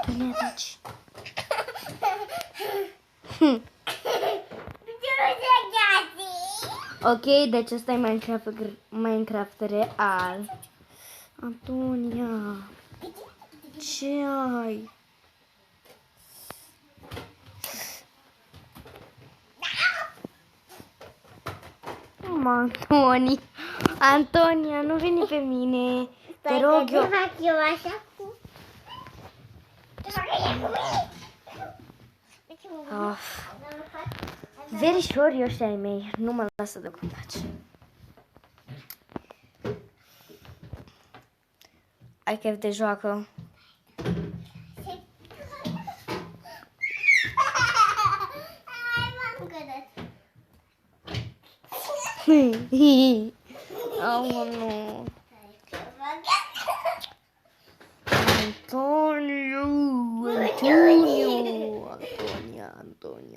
Vine aici. Ok, deci ăsta e Minecraft real. Antonia, ce ai? Antonia, nu veni pe mine. Te rog eu. fac eu așa cu... Verișori ăștia ai mei, nu mă lasă de contaci. Ai chef de joacă? Oh, nu.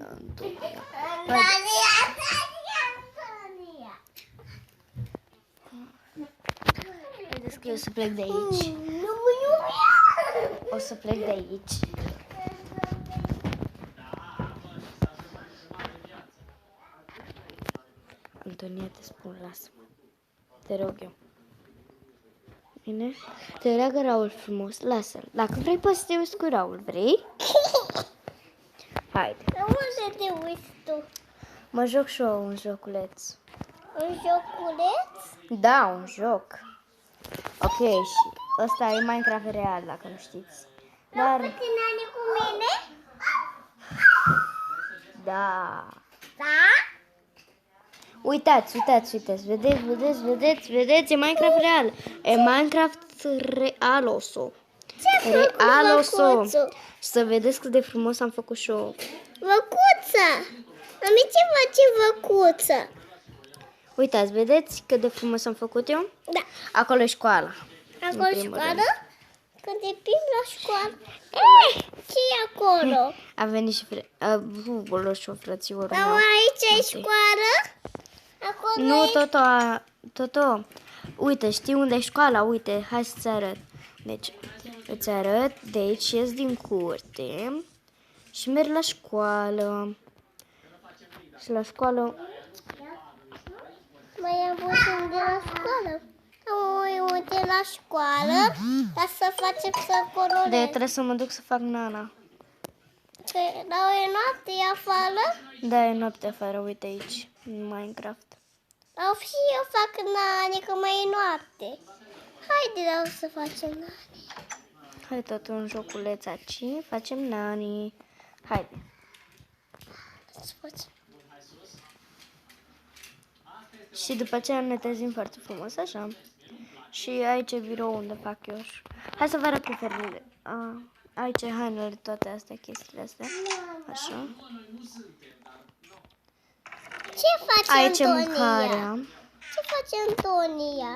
Antonia. Vedeți că eu o să plec de aici. O să plec de aici. Antonia, te spun, lasă-mă. Te rog eu. Bine? Te roagă Raul frumos, lasă-l. Dacă vrei, poți să te uiți cu Raul, vrei? Haide. Unde te uiți tu? Mă joc și eu un joculeț. Un joculeț? Da, un joc. Ok, și ăsta e Minecraft real, dacă nu știți. Dar... Nu puțin cu mine? Da. Da? Uitați, vedeți, e Minecraft real. E Minecraft realoso. Ce Realoso. Să vedeți cât de frumos am făcut și eu. Văcuță! Mami, ce face văcuță? Uitați, vedeți cât de frumos am făcut eu? Da. Acolo e școala. Acolo În primul școală? Când te plimbi la școală? Ce e acolo? A venit și și o frățiorul Dar meu. aici e școală? Acolo Nu, e... Toto. Uite, știi unde e școala? Uite, hai să-ți arăt. Deci, îți arăt, de aici ies din curte și merg la școală. Și la școală... Mai am puțin de la școală. Uite la școală, ca să facem să colorez. De trebuie să mă duc să fac nana. Dar e noapte, e afară? Da, e noapte afară, uite aici, în Minecraft. Au și eu fac nani, că mai e noapte. Haide, dar să facem nani. Hai tot un joculeț aici, facem nani. Haide. Să facem. Și după aceea ne trezim foarte frumos, așa. Și aici e birou unde fac eu. Hai să vă arăt preferările. Aici e hainele, toate astea, chestiile astea. Așa. Ce face Aici e Antonia? mâncarea. Ce face Antonia?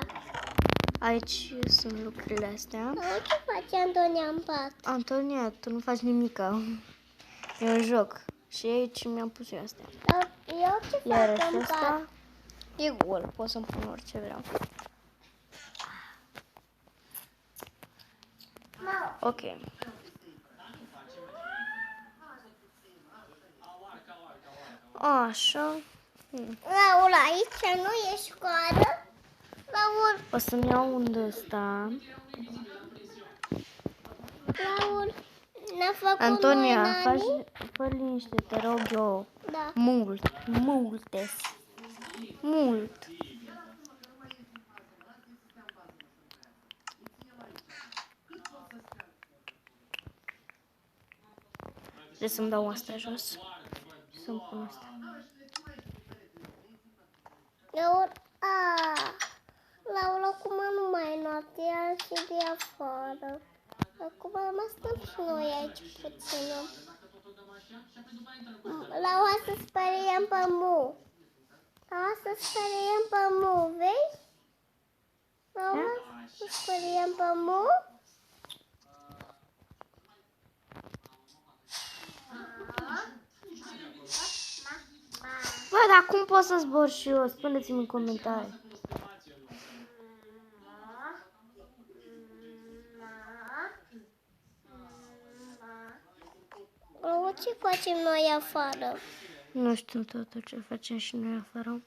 Aici sunt lucrurile astea. Ce face Antonia în pat? Antonia, tu nu faci nimica. E un joc. Și aici mi-am pus eu astea. Dar eu ce Iar fac în ăsta pat? e gol. Pot să-mi pun orice vreau. Ok. Așa. Laura, aici nu e școală? Laura, O să-mi iau un ăsta. Laura, ne-a făcut Antonia, noi nani? fă liniște, te rog eu. Da. Mult. Trebuie să-mi dau asta jos. Și să-mi pun asta. Laura, acum nu mai e noapte, e și de afară. Acum mai stăm și noi aici puțin. Laura, să speriem pe Mu. Laura, să speriem pe Mu, vezi? Laura, să speriem pe Mu. Bă, dar cum pot să zbor și eu? Spuneți-mi în comentarii. Ce facem noi afară? Nu știu totul ce facem și noi afară.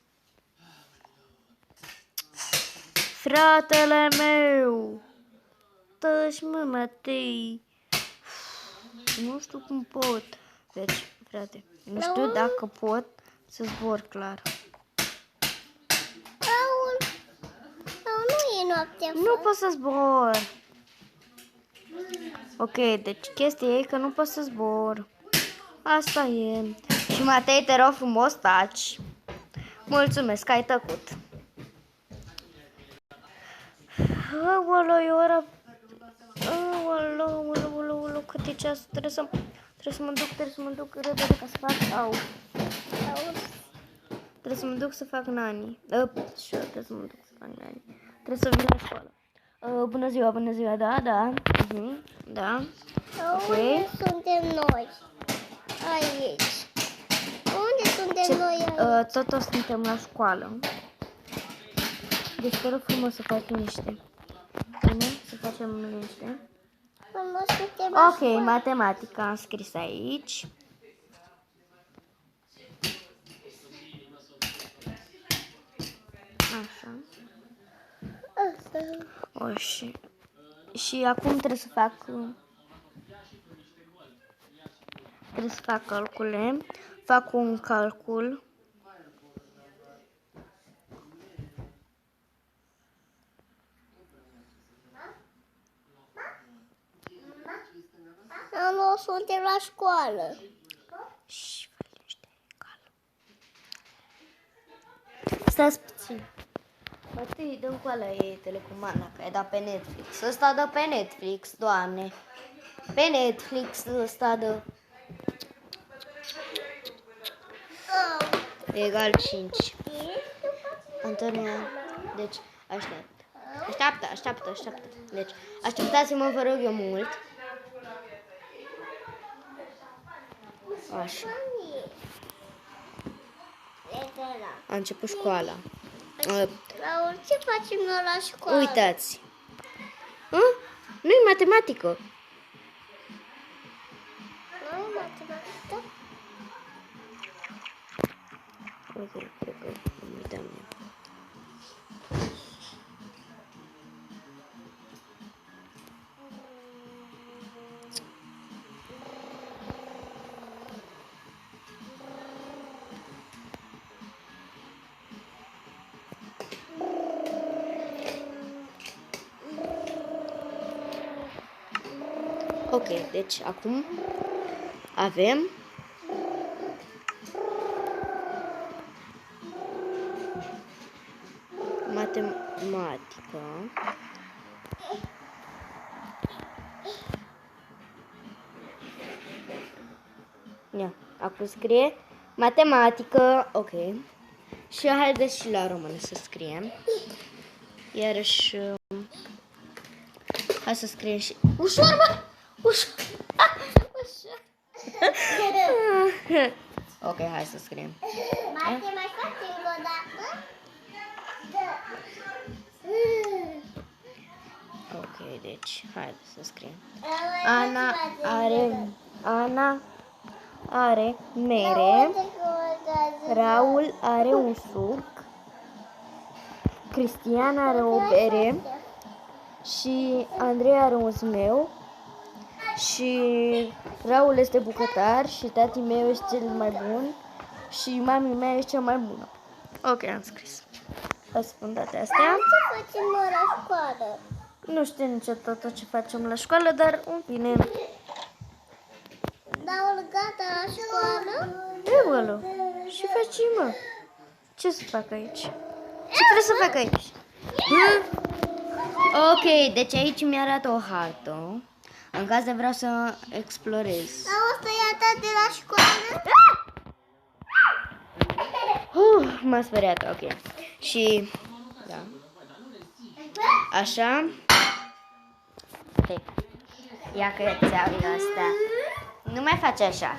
Fratele meu! Taci, mă, Matei! Nu știu cum pot. Deci, frate, nu știu dacă pot să zbor clar. Raul, nu e noapte afară. Nu pot să zbor. Ok, deci chestia e că nu pot să zbor. Asta e. Și Matei, te rog frumos, taci. Mulțumesc că ai tăcut. Aoleu, e ora... Aoleu, cât e ceasul? Trebuie să mă duc repede ca să fac... Au. Trebuie să mă duc să fac nani. Trebuie să mă duc să fac nani. Trebuie să vin la școală. Bună ziua, da. Da. Unde suntem noi? Aici. Unde suntem noi aici? Toți suntem la școală. Deci te rog frumos să faci liniște. Bine? Să facem liniște. Noi suntem la Ok, școală. matematica am scris aici. Așa. O, și acum trebuie să fac calcule. Fac un calcul. Nu suntem la școală. Și fă liniște, calm. Stați puțin. Bătăi, dă-mi cu ala e telecomanda, că ai dat pe Netflix. Ăsta dă pe Netflix, doamne. Pe Netflix ăsta dă. Egal 5. Antonia, deci așteaptă. Deci, așteptați-mă, vă rog eu mult. Așa. A început școala. Raul, ce facem noi la școală? Uitați. Nu-i matematică. Nu, matematică? Ok, cred că îmi uitam eu. Ok, deci acum avem matematică. Ia, acum scrie matematică, ok. Și haideți și la română să scriem. Iarăși, hai să scriem și... Ușor, bă! Ușor! Ușor! Ok, hai să scriem. Mai facem o dată? Ok, deci, hai să scriem. Ana Ana are mere, Raul are un suc, Cristian are o bere și Andrei are un zmeu și Raul este bucătar și tati meu este cel mai bun și mami mea este cea mai bună. Ok, am scris. Hai să spun toate astea. Ce facem noi la școală? Nu știu niciodată ce facem la școală, dar în fine. Raul, gata la școală? Eolo, și faci, mă? Ce să fac aici? Ce trebuie să fac aici? Ok, deci aici mi-arată o hartă. În caz de vreau să explorez. Raul, să ia ta de la școală? M-a speriat, ok. Și, da. Așa. Hai. Ia că ți-au astea. Nu mai faci așa.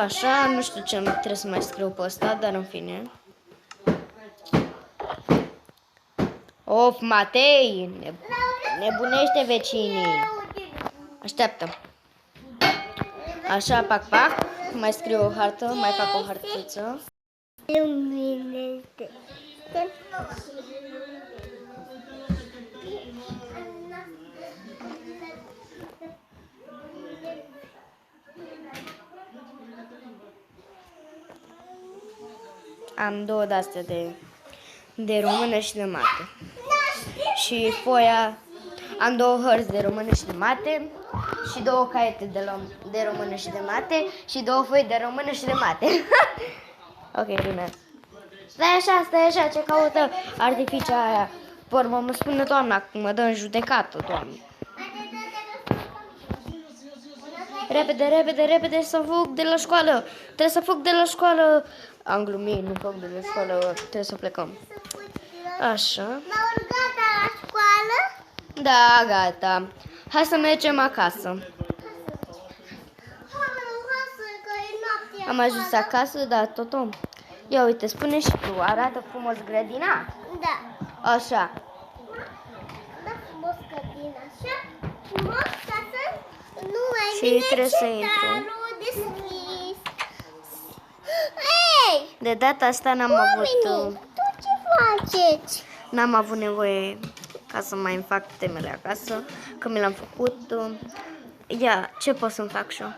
Așa, nu știu ce trebuie să mai scriu pe ăsta, dar în fine. Of, Matei, nebunește vecinii. Așteaptă. Așa, pac, pac. Mai scriu o hartă, mai fac o hartuță. Luminește. Am două de-astea de română și de mate. Și foaia, am două hărți de română și de mate și două caiete de română și de mate și două foi de română și de mate. Ok, bine. Stai așa, ce caută artificia aia? Pormă, mă spune toamna, cum mă dă în judecată, Doamne. Repede, să fug de la școală. Trebuie să fug de la școală. Am glumit, nu fug de la școală, trebuie să plecăm. Așa. M-au urcat la școală? Da, gata. Hai să mergem acasă. Am ajuns acasă, da, totom. Ia uite, spune și tu, arată frumos grădina? Da. Așa. Da, frumos grădina, așa. Frumos ca să nu mai Și vine trebuie să intru. cetarul deschis. Hei! De data asta n-am avut... Tu ce faceți? N-am avut nevoie ca să mai îmi fac temele acasă, că mi l-am făcut. Ia, ce pot să-mi fac și eu?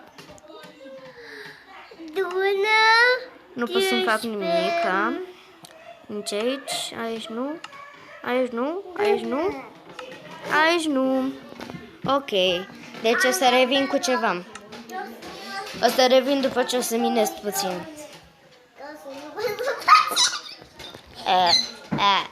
Dună. Nu pot să-mi fac nimic. Nici aici nu, aici nu. Ok, deci o să revin cu ceva. O să revin după ce o să minez puțin. Hai.